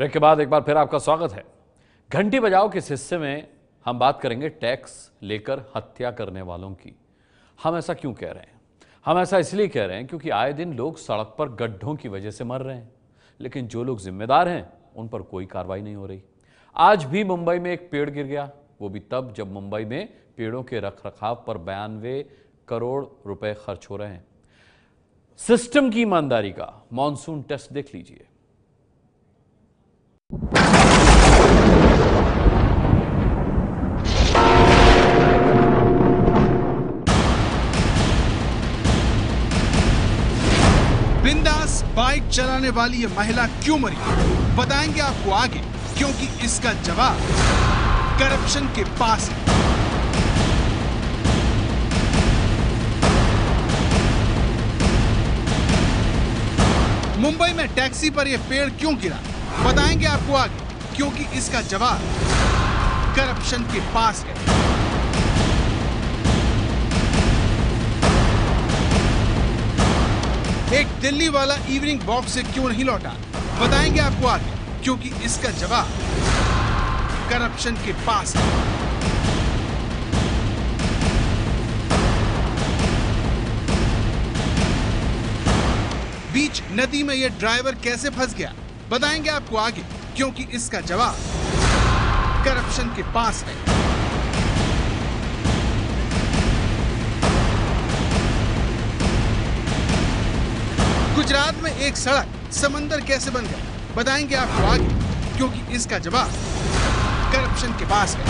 Break के बाद एक बार फिर आपका स्वागत है। घंटी बजाओ के इस हिस्से में हम बात करेंगे टैक्स लेकर हत्या करने वालों की। हम ऐसा क्यों कह रहे हैं? हम ऐसा इसलिए कह रहे हैं क्योंकि आए दिन लोग सड़क पर गड्ढों की वजह से मर रहे हैं, लेकिन जो लोग जिम्मेदार हैं उन पर कोई कार्रवाई नहीं हो रही। आज भी मुंबई में एक पेड़ गिर गया, वो भी तब जब मुंबई में पेड़ों के रखरखाव पर 92 करोड़ रुपए खर्च हो रहे हैं। सिस्टम की ईमानदारी का मॉनसून टेस्ट देख लीजिए। बिंदास बाइक चलाने वाली ये महिला क्यों मरी, बताएंगे आपको आगे, क्योंकि इसका जवाब करप्शन के पास है। मुंबई में टैक्सी पर यह पेड़ क्यों गिरा, बताएंगे आपको आगे, क्योंकि इसका जवाब करप्शन के पास है। एक दिल्ली वाला इवनिंग वॉक से क्यों नहीं लौटा, बताएंगे आपको आगे, क्योंकि इसका जवाब करप्शन के पास है। बीच नदी में यह ड्राइवर कैसे फंस गया, बताएंगे आपको आगे, क्योंकि इसका जवाब करप्शन के पास है। गुजरात में एक सड़क समंदर कैसे बन गई, बताएंगे आपको आगे, क्योंकि इसका जवाब करप्शन के पास है।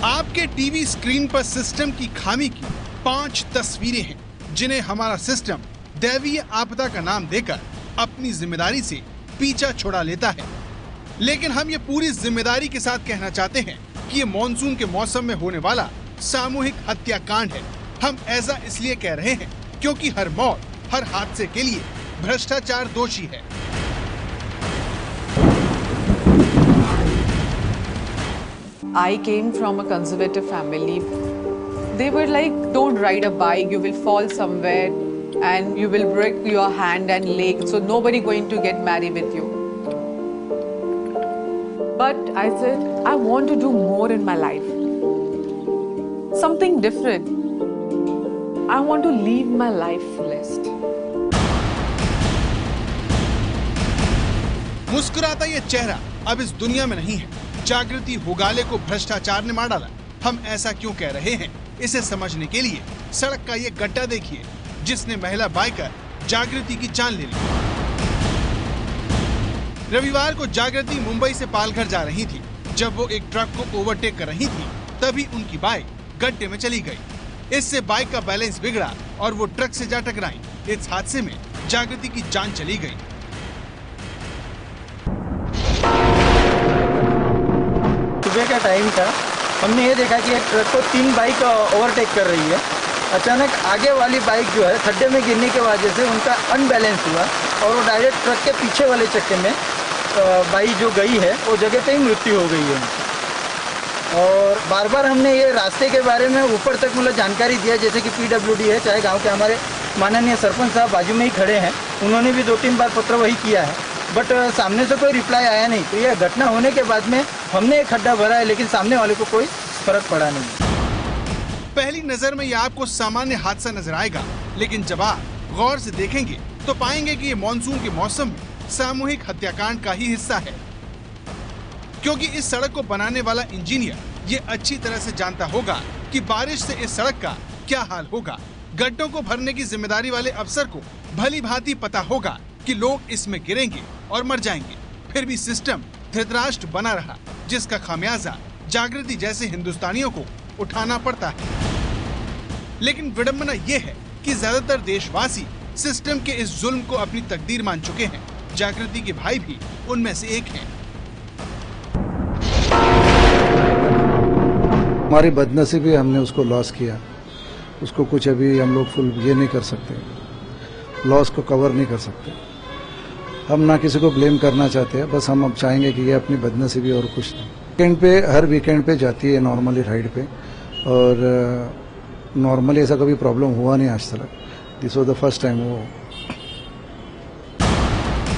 आपके टीवी स्क्रीन पर सिस्टम की खामी की 5 तस्वीरें हैं, जिन्हें हमारा सिस्टम दैवीय आपदा का नाम देकर अपनी जिम्मेदारी से पीछा छुड़ा लेता है। लेकिन हम ये पूरी जिम्मेदारी के साथ कहना चाहते हैं कि ये मॉनसून के मौसम में होने वाला सामूहिक हत्याकांड है। हम ऐसा इसलिए कह रहे हैं क्योंकि हर मौत, हर हादसे के लिए भ्रष्टाचार दोषी है। I came from a conservative family. They were like, don't ride a bike, you will fall somewhere and you will break your hand and leg, so nobody going to get married with you. But I said, I want to do more in my life. Something different. I want to live my life fullest. मुस्कुराता ये चेहरा अब इस दुनिया में नहीं है। जागृति होगाले को भ्रष्टाचार ने मार डाला। हम ऐसा क्यों कह रहे हैं, इसे समझने के लिए सड़क का ये गड्ढा देखिए, जिसने महिला बाइकर जागृति की जान ले ली। रविवार को जागृति मुंबई से पालघर जा रही थी। जब वो एक ट्रक को ओवरटेक कर रही थी, तभी उनकी बाइक गड्ढे में चली गई। इससे बाइक का बैलेंस बिगड़ा और वो ट्रक से जा टकराई। इस हादसे में जागृति की जान चली गई। सुबह का टाइम था, हमने ये देखा कि एक ट्रक को 3 बाइक ओवरटेक कर रही है। अचानक आगे वाली बाइक जो है खड्डे में गिरने की वजह से उनका अनबैलेंस हुआ और वो डायरेक्ट ट्रक के पीछे वाले चक्के में बाइक जो गई है वो जगह पे ही मृत्यु हो गई है। और बार बार हमने ये रास्ते के बारे में ऊपर तक मतलब जानकारी दिया, जैसे कि PWD है, चाहे गाँव के हमारे माननीय सरपंच साहब बाजू में ही खड़े हैं, उन्होंने भी 2-3 बार पत्र वही किया है, बट सामने से कोई रिप्लाई आया नहीं। तो यह घटना होने के बाद में हमने एक खड्डा भरा है, लेकिन सामने वाले को कोई फर्क पड़ा नहीं। पहली नजर में यह आपको सामान्य हादसा नजर आएगा, लेकिन जब आप गौर से देखेंगे तो पाएंगे कि ये मानसून के मौसम में सामूहिक हत्याकांड का ही हिस्सा है। क्योंकि इस सड़क को बनाने वाला इंजीनियर ये अच्छी तरह से जानता होगा कि बारिश से इस सड़क का क्या हाल होगा। गड्ढों को भरने की जिम्मेदारी वाले अफसर को भली भांति पता होगा कि लोग इसमें गिरेंगे और मर जाएंगे। फिर भी सिस्टम धृतराष्ट्र बना रहा, जिसका खामियाजा जागृति जैसे हिंदुस्तानियों को उठाना पड़ता है। लेकिन विडंबना ये है कि ज्यादातर देशवासी सिस्टम के इस जुल्म को अपनी तकदीर मान चुके हैं। जागृति के भाई भी उनमें से एक हैं। हमारी बदनसीबी, हमने उसको लॉस किया। उसको कुछ अभी हम लोग फुल ये नहीं कर सकते, लॉस को कवर नहीं कर सकते। हम ना किसी को ब्लेम करना चाहते हैं, बस हम अब चाहेंगे कि ये अपनी बदनसीबी और कुछ नहीं। वीकेंड पे, हर वीकेंड पे जाती है नॉर्मली राइड पे, और नॉर्मली ऐसा कभी प्रॉब्लम हुआ नहीं आज तक, this was the first time. वो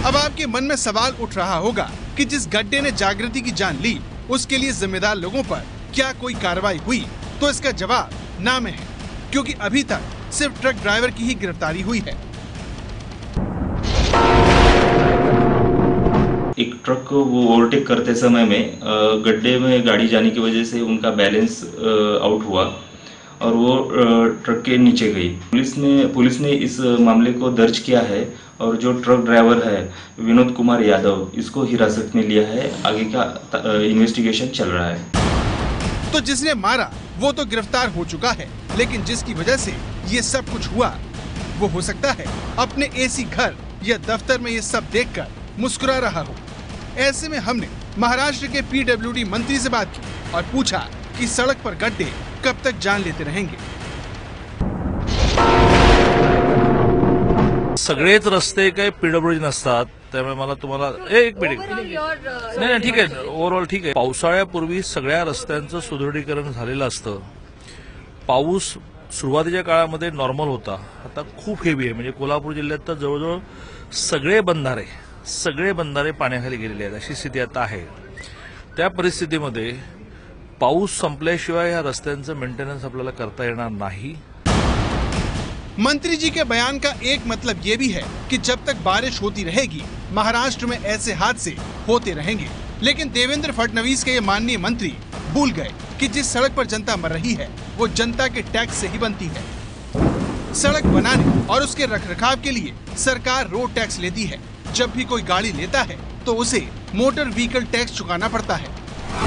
अब आपके मन में सवाल उठ रहा होगा कि जिस गड्ढे ने जागृति की जान ली उसके लिए जिम्मेदार लोगों पर क्या कोई कार्रवाई हुई? तो इसका जवाब ना में है, क्योंकि अभी तक सिर्फ ट्रक ड्राइवर की ही गिरफ्तारी हुई है। एक ट्रक को वो ओवरटेक करते समय में गड्ढे में गाड़ी जाने की वजह से उनका बैलेंस आउट हुआ और वो ट्रक के नीचे गई। पुलिस ने इस मामले को दर्ज किया है और जो ट्रक ड्राइवर है विनोद कुमार यादव, इसको हिरासत में लिया है। आगे का इन्वेस्टिगेशन चल रहा है। तो जिसने मारा वो तो गिरफ्तार हो चुका है, लेकिन जिसकी वजह से ये सब कुछ हुआ वो हो सकता है अपने एसी घर या दफ्तर में ये सब देखकर मुस्कुरा रहा हो। ऐसे में हमने महाराष्ट्र के पीडब्ल्यूडी मंत्री से बात की और पूछा कि सड़क पर गड्ढे कब तक जान लेते रहेंगे। सगळेच रस्ते काही पीडब्ल्यूडी नसतात, त्यामुळे मला तुम्हाला एक मिनिट नाही ठीक आहे, ओव्हरऑल ठीक आहे। पावसाळ्यापूर्वी सगळ्या रस्त्यांचं सुदृढीकरण झालेलं असतं। पाऊस सुरुवातीच्या काळामध्ये नॉर्मल होता, आता खूप हेवी आहे। म्हणजे कोल्हापूर जिल्ह्यात तर जवळजवळ सगळे बंधारे पाण्याखाली गेलेले आहेत, अशी स्थिती आता आहे। त्या परिस्थितीमध्ये पाऊस संपल्याशिवाय या रस्त्यांचं मेंटेनन्स आपल्याला करता येणार नाही। मंत्री जी के बयान का एक मतलब ये भी है कि जब तक बारिश होती रहेगी महाराष्ट्र में ऐसे हादसे होते रहेंगे। लेकिन देवेंद्र फडणवीस के ये माननीय मंत्री भूल गए कि जिस सड़क पर जनता मर रही है वो जनता के टैक्स से ही बनती है। सड़क बनाने और उसके रखरखाव के लिए सरकार रोड टैक्स लेती है। जब भी कोई गाड़ी लेता है तो उसे मोटर व्हीकल टैक्स चुकाना पड़ता है।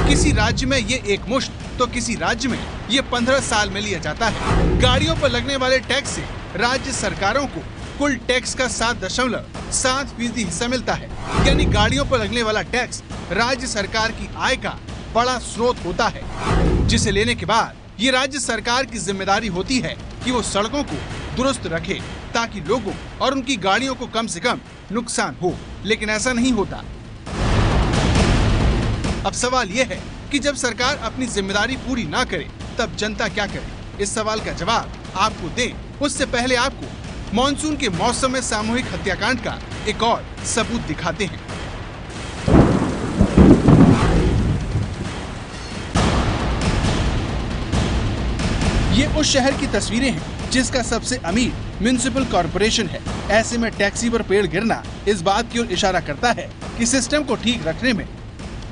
किसी राज्य में ये एक मुश्त तो किसी राज्य में ये 15 साल में लिया जाता है। गाड़ियों पर लगने वाले टैक्स से राज्य सरकारों को कुल टैक्स का 7.7% हिस्सा मिलता है। यानी गाड़ियों पर लगने वाला टैक्स राज्य सरकार की आय का बड़ा स्रोत होता है, जिसे लेने के बाद ये राज्य सरकार की जिम्मेदारी होती है कि वो सड़कों को दुरुस्त रखे ताकि लोगों और उनकी गाड़ियों को कम से कम नुकसान हो। लेकिन ऐसा नहीं होता। अब सवाल ये है कि जब सरकार अपनी जिम्मेदारी पूरी ना करे तब जनता क्या करे? इस सवाल का जवाब आपको दें उससे पहले आपको मॉनसून के मौसम में सामूहिक हत्याकांड का एक और सबूत दिखाते हैं। ये उस शहर की तस्वीरें हैं जिसका सबसे अमीर म्युनिसिपल कॉर्पोरेशन है। ऐसे में टैक्सी पर पेड़ गिरना इस बात की ओर इशारा करता है कि सिस्टम को ठीक रखने में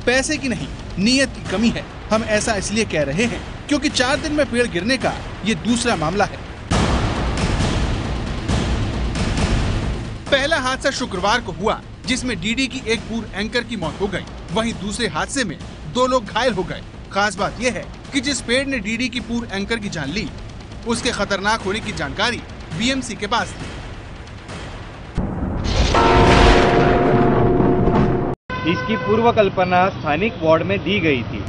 पैसे की नहीं नीयत की कमी है। हम ऐसा इसलिए कह रहे हैं क्योंकि 4 दिन में पेड़ गिरने का ये दूसरा मामला है। पहला हादसा शुक्रवार को हुआ जिसमें डीडी की एक पूर्व एंकर की मौत हो गई। वहीं दूसरे हादसे में 2 लोग घायल हो गए। खास बात यह है कि जिस पेड़ ने डीडी की पूर्व एंकर की जान ली उसके खतरनाक होने की जानकारी बीएमसी के पास थी। इसकी पूर्व कल्पना स्थानिक वार्ड में दी गई थी।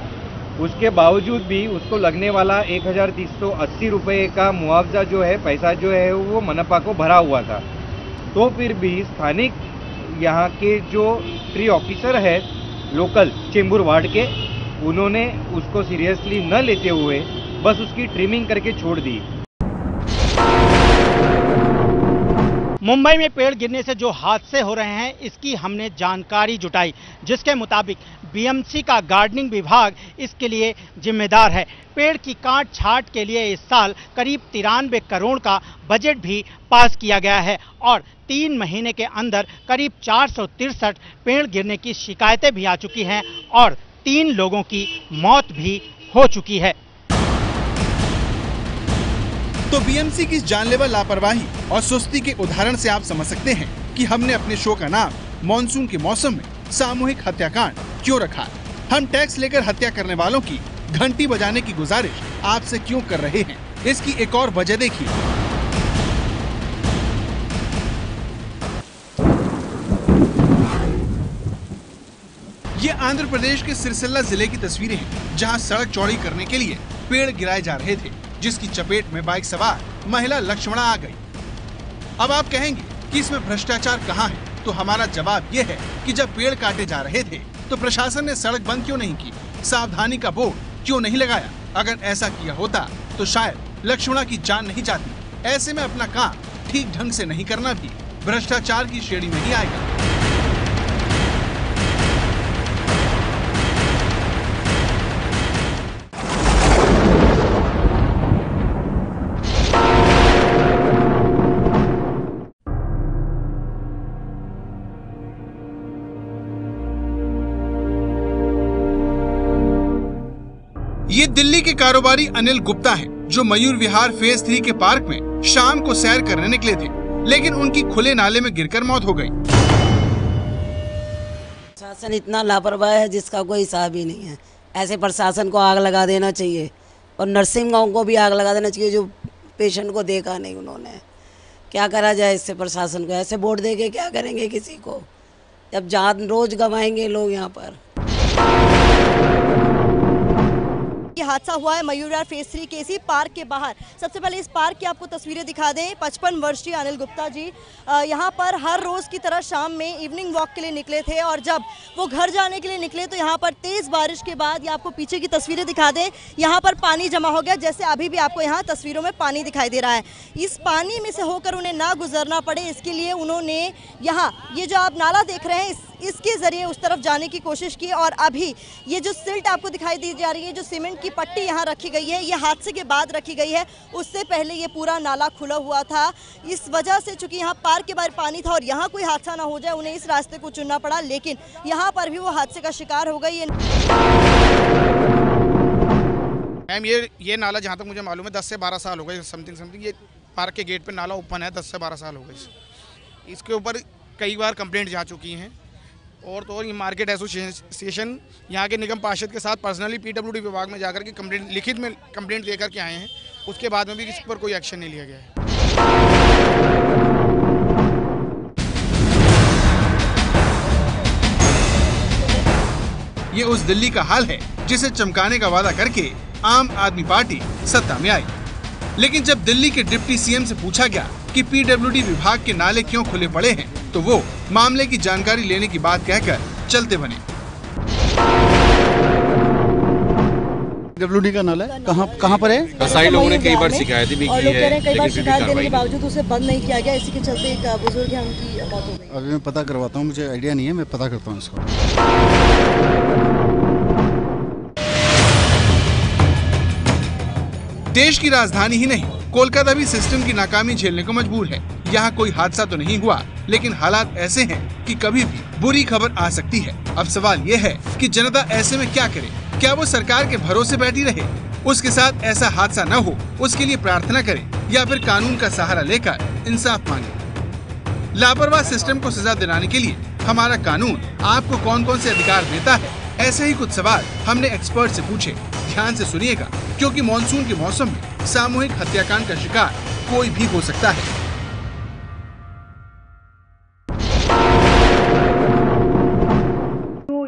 उसके बावजूद भी उसको लगने वाला 1380 रुपये का मुआवजा जो है, पैसा जो है वो मनपा को भरा हुआ था। तो फिर भी स्थानिक यहाँ के जो ट्री ऑफिसर है लोकल चेंबूर वार्ड के, उन्होंने उसको सीरियसली न लेते हुए बस उसकी ट्रिमिंग करके छोड़ दी। मुंबई में पेड़ गिरने से जो हादसे हो रहे हैं इसकी हमने जानकारी जुटाई, जिसके मुताबिक बीएमसी का गार्डनिंग विभाग इसके लिए जिम्मेदार है। पेड़ की काट छांट के लिए इस साल करीब 93 करोड़ का बजट भी पास किया गया है और 3 महीने के अंदर करीब 463 पेड़ गिरने की शिकायतें भी आ चुकी हैं और 3 लोगों की मौत भी हो चुकी है। तो बीएमसी की जानलेवा लापरवाही और सुस्ती के उदाहरण से आप समझ सकते हैं कि हमने अपने शो का नाम मॉनसून के मौसम में सामूहिक हत्याकांड क्यों रखा। हम टैक्स लेकर हत्या करने वालों की घंटी बजाने की गुजारिश आपसे क्यों कर रहे हैं, इसकी एक और वजह देखिए। ये आंध्र प्रदेश के सिरसिल्ला जिले की तस्वीरें हैं जहां सड़क चौड़ी करने के लिए पेड़ गिराए जा रहे थे, जिसकी चपेट में बाइक सवार महिला लक्ष्मणा आ गई। अब आप कहेंगे कि इसमें भ्रष्टाचार कहाँ है, तो हमारा जवाब ये है कि जब पेड़ काटे जा रहे थे तो प्रशासन ने सड़क बंद क्यों नहीं की, सावधानी का बोर्ड क्यों नहीं लगाया। अगर ऐसा किया होता तो शायद लक्ष्मणा की जान नहीं जाती। ऐसे में अपना काम ठीक ढंग से नहीं करना भी भ्रष्टाचार की श्रेणी में ही आएगा। ये दिल्ली के कारोबारी अनिल गुप्ता हैं, जो मयूर विहार फेज 3 के पार्क में शाम को सैर करने निकले थे, लेकिन उनकी खुले नाले में गिरकर मौत हो गई। प्रशासन इतना लापरवाह है जिसका कोई हिसाब ही नहीं है। ऐसे प्रशासन को आग लगा देना चाहिए और नर्सिंग होम को भी आग लगा देना चाहिए, जो पेशेंट को देखा नहीं उन्होंने। क्या करा जाए इससे प्रशासन को? ऐसे वोट दे के क्या करेंगे किसी को, जब जान रोज गंवाएंगे लोग यहाँ पर। ये हादसा हुआ है मयूर विहार फेज 3 के इसी पार्क के बाहर। सबसे पहले इस पार्क की आपको तस्वीरें दिखा दें। 55 वर्षीय अनिल गुप्ता जी यहाँ पर हर रोज़ की तरह शाम में इवनिंग वॉक के लिए निकले थे और जब वो घर जाने के लिए निकले तो यहाँ पर तेज़ बारिश के बाद, ये आपको पीछे की तस्वीरें दिखा दें, यहाँ पर पानी जमा हो गया। जैसे अभी भी आपको यहाँ तस्वीरों में पानी दिखाई दे रहा है। इस पानी में से होकर उन्हें ना गुजरना पड़े, इसके लिए उन्होंने यहाँ ये जो आप नाला देख रहे हैं इसके ज़रिए उस तरफ जाने की कोशिश की। और अभी ये जो सिल्ट आपको दिखाई दी जा रही है, जो सीमेंट की पट्टी यहाँ रखी गई है, ये हादसे के बाद रखी गई है। उससे पहले ये पूरा नाला खुला हुआ था। इस वजह से चूंकि यहाँ पार्क के बाहर पानी था और यहाँ कोई हादसा ना हो जाए, उन्हें इस रास्ते को चुनना पड़ा, लेकिन यहाँ पर भी वो हादसे का शिकार हो गई। मैम ये नाला जहाँ तक मुझे मालूम है 10 से 12 साल हो गए समथिंग। ये पार्क के गेट पे नाला ओपन है, 10 से 12 साल हो गए। इसके ऊपर कई बार कंप्लेंट जा चुकी हैं और तो ये मार्केट एसोसिएशन यहाँ के निगम पार्षद के साथ पर्सनली पीडब्ल्यूडी विभाग में जाकर के कंप्लेंट लिखित में कंप्लेंट लेकर के आए हैं। उसके बाद में भी इस पर कोई एक्शन नहीं लिया गया है। ये उस दिल्ली का हाल है जिसे चमकाने का वादा करके आम आदमी पार्टी सत्ता में आई, लेकिन जब दिल्ली के डिप्टी सीएम से पूछा गया कि पीडब्ल्यूडी विभाग के नाले क्यों खुले पड़े हैं, तो वो मामले की जानकारी लेने की बात कहकर चलते बने। पीडब्ल्यूडी का नाला कहाँ पर है? कसाई लोगों ने कई बार शिकायतें भी की है, कई बार शिकायत देने के बावजूद उसे बंद नहीं किया गया। इसी के चलते एक बुजुर्ग है, उनकी मौत हो गई। अभी मैं पता करवाता हूँ, मुझे आइडिया नहीं है, मैं पता करता हूँ इसको। देश की राजधानी ही नहीं, कोलकाता भी सिस्टम की नाकामी झेलने को मजबूर है। यहाँ कोई हादसा तो नहीं हुआ, लेकिन हालात ऐसे हैं कि कभी भी बुरी खबर आ सकती है। अब सवाल ये है कि जनता ऐसे में क्या करे? क्या वो सरकार के भरोसे बैठी रहे, उसके साथ ऐसा हादसा न हो उसके लिए प्रार्थना करे, या फिर कानून का सहारा लेकर इंसाफ मांगे? लापरवाह सिस्टम को सजा दिलाने के लिए हमारा कानून आपको कौन कौन से अधिकार देता है? ऐसे ही कुछ सवाल हमने एक्सपर्ट से पूछे। ध्यान से सुनिएगा, क्योंकि मॉनसून के मौसम में सामूहिक हत्याकांड का शिकार कोई भी हो सकता है।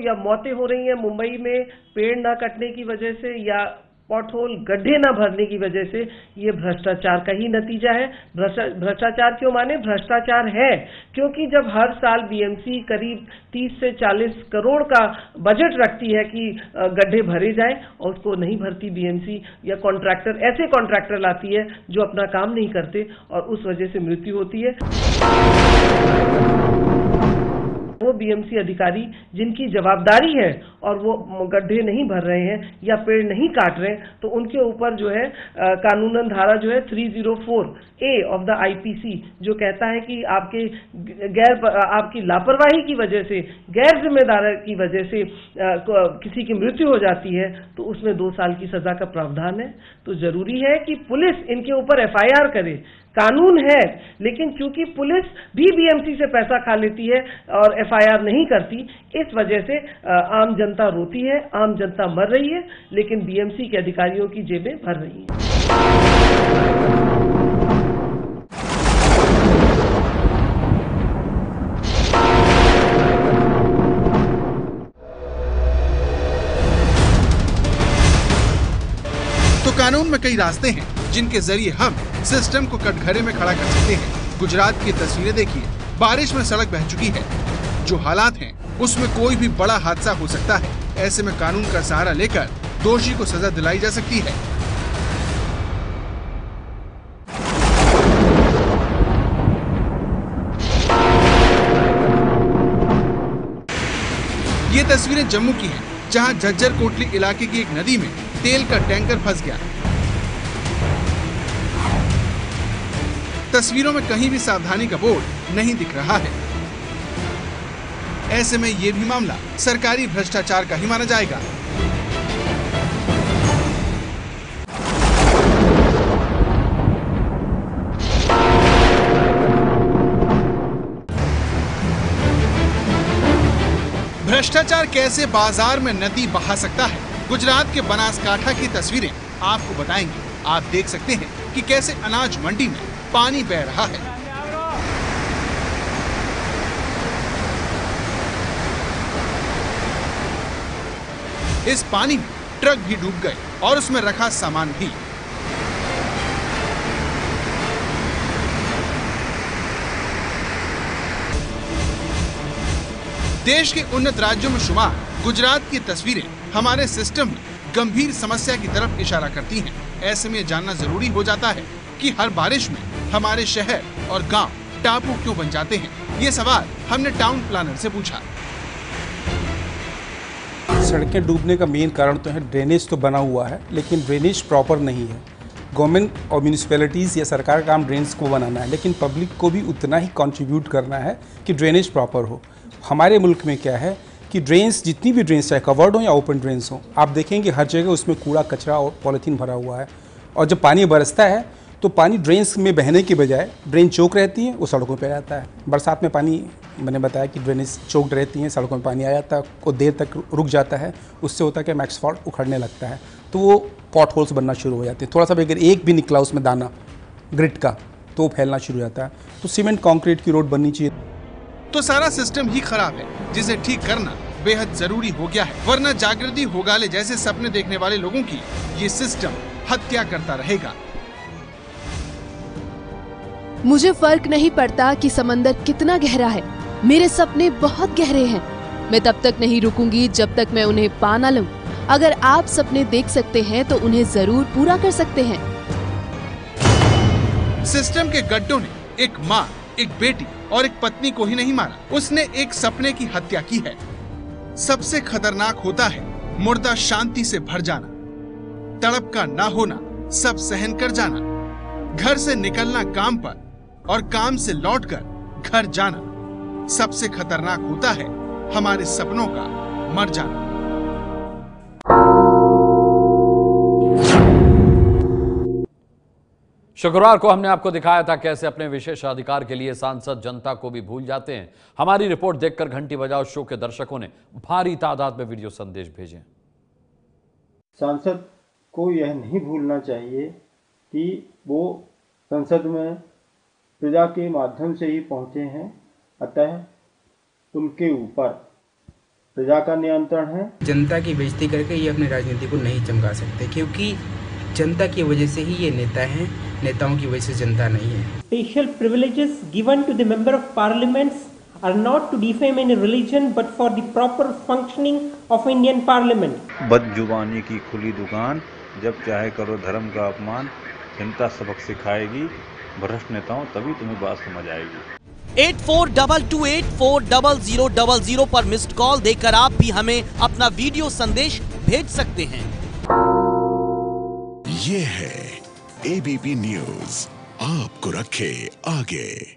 या मौतें हो रही हैं मुंबई में पेड़ ना कटने की वजह से या पॉटहोल गड्ढे ना भरने की वजह से, ये भ्रष्टाचार का ही नतीजा है। भ्रष्टाचार क्यों माने? भ्रष्टाचार है क्योंकि जब हर साल बीएमसी करीब 30 से 40 करोड़ का बजट रखती है कि गड्ढे भरे जाएं और उसको नहीं भरती बीएमसी, या कॉन्ट्रैक्टर ऐसे कॉन्ट्रैक्टर लाती है जो अपना काम नहीं करते और उस वजह से मृत्यु होती है। वो बीएमसी अधिकारी जिनकी जवाबदारी है और वो गड्ढे नहीं भर रहे हैं या पेड़ नहीं काट रहे हैं, तो उनके ऊपर जो है कानूनन धारा जो है 304A ऑफ द आईपीसी जो कहता है कि आपकी लापरवाही की वजह से, गैर जिम्मेदारी की वजह से किसी की मृत्यु हो जाती है तो उसमें 2 साल की सजा का प्रावधान है। तो जरूरी है कि पुलिस इनके ऊपर एफआईआर करे। कानून है, लेकिन चूंकि पुलिस भी बीएमसी से पैसा खा लेती है और एफआईआर नहीं करती, इस वजह से आम जनता रोती है, आम जनता मर रही है, लेकिन बीएमसी के अधिकारियों की जेबें भर रही हैं। तो कानून में कई रास्ते हैं जिनके जरिए हम सिस्टम को कटघरे में खड़ा कर सकते हैं। गुजरात की तस्वीरें देखिए, बारिश में सड़क बह चुकी है। जो हालात हैं उसमें कोई भी बड़ा हादसा हो सकता है। ऐसे में कानून का सहारा लेकर दोषी को सजा दिलाई जा सकती है। तस्वीरें जम्मू की हैं, जहां झज्जर कोटली इलाके की एक नदी में तेल का टैंकर फंस गया। तस्वीरों में कहीं भी सावधानी का बोर्ड नहीं दिख रहा है। ऐसे में ये भी मामला सरकारी भ्रष्टाचार का ही माना जाएगा। भ्रष्टाचार कैसे बाजार में नदी बहा सकता है, गुजरात के बनासकांठा की तस्वीरें आपको बताएंगे। आप देख सकते हैं कि कैसे अनाज मंडी में पानी बह रहा है। इस पानी में ट्रक भी डूब गए और उसमें रखा सामान भी। देश के उन्नत राज्यों में शुमार गुजरात की तस्वीरें हमारे सिस्टम में गंभीर समस्या की तरफ इशारा करती हैं। ऐसे में जानना जरूरी हो जाता है कि हर बारिश में हमारे शहर और गांव टापू क्यों बन जाते हैं। ये सवाल हमने टाउन प्लानर से पूछा। सड़कें डूबने का मेन कारण तो है ड्रेनेज तो बना हुआ है, लेकिन ड्रेनेज प्रॉपर नहीं है। गवर्नमेंट और म्यूनिसिपैलिटीज़ या सरकार का काम ड्रेन्स को बनाना है, लेकिन पब्लिक को भी उतना ही कंट्रीब्यूट करना है कि ड्रेनेज प्रॉपर हो। हमारे मुल्क में क्या है कि ड्रेन्स, जितनी भी ड्रेन्स चाहे कवर्ड हो या ओपन ड्रेन्स हो, आप देखेंगे हर जगह उसमें कूड़ा कचरा और पॉलीथीन भरा हुआ है। और जब पानी बरसता है तो पानी ड्रेन्स में बहने के बजाय ड्रेन चौक रहती है, वो सड़कों पे आ जाता है। बरसात में पानी, मैंने बताया कि ड्रेनेज चौक रहती हैं, सड़कों में पानी आ जाता है और देर तक रुक जाता है। उससे होता है कि मैक्सफॉल्ट उखड़ने लगता है, तो वो पॉट होल्स बनना शुरू हो जाते हैं। थोड़ा सा भी अगर एक भी निकला उसमें दाना ग्रिट का, तो वो फैलना शुरू हो जाता है। तो सीमेंट कंक्रीट की रोड बननी चाहिए। तो सारा सिस्टम ही खराब है, जिसे ठीक करना बेहद जरूरी हो गया है, वरना जागृति होगाले जैसे सपने देखने वाले लोगों की ये सिस्टम हत्या करता रहेगा। मुझे फर्क नहीं पड़ता कि समंदर कितना गहरा है, मेरे सपने बहुत गहरे हैं। मैं तब तक नहीं रुकूंगी जब तक मैं उन्हें पा ना लूं। अगर आप सपने देख सकते हैं तो उन्हें जरूर पूरा कर सकते हैं। सिस्टम के गड्ढों ने एक माँ, एक बेटी और एक पत्नी को ही नहीं मारा, उसने एक सपने की हत्या की है। सबसे खतरनाक होता है मुर्दा शांति से भर जाना, तड़प का ना होना, सब सहन कर जाना, घर से निकलना काम पर और काम से लौटकर घर जाना। सबसे खतरनाक होता है हमारे सपनों का मर जाना। शुक्रवार को हमने आपको दिखाया था कैसे अपने विशेषाधिकार के लिए सांसद जनता को भी भूल जाते हैं। हमारी रिपोर्ट देखकर घंटी बजाओ शो के दर्शकों ने भारी तादाद में वीडियो संदेश भेजे। सांसद को यह नहीं भूलना चाहिए कि वो संसद में प्रजा के माध्यम से ही पहुंचे हैं, अतः उनके ऊपर प्रजा का नियंत्रण है। जनता की बेइज्जती करके ये अपनी राजनीति को नहीं चमका सकते, क्योंकि जनता की वजह से ही ये नेता हैं, नेताओं की वजह से जनता नहीं है। Special privileges given to the member of parliaments are not to defame any religion but for the proper functioning of Indian parliament. बदजुबानी की खुली दुकान, जब चाहे करो धर्म का अपमान, जनता सबक सिखाएगी, भ्रष्ट नेताओं तभी तुम्हें बात समझ आएगी। 8422840000 पर मिस्ड कॉल देकर आप भी हमें अपना वीडियो संदेश भेज सकते हैं। ये है एबीपी न्यूज, आपको रखे आगे।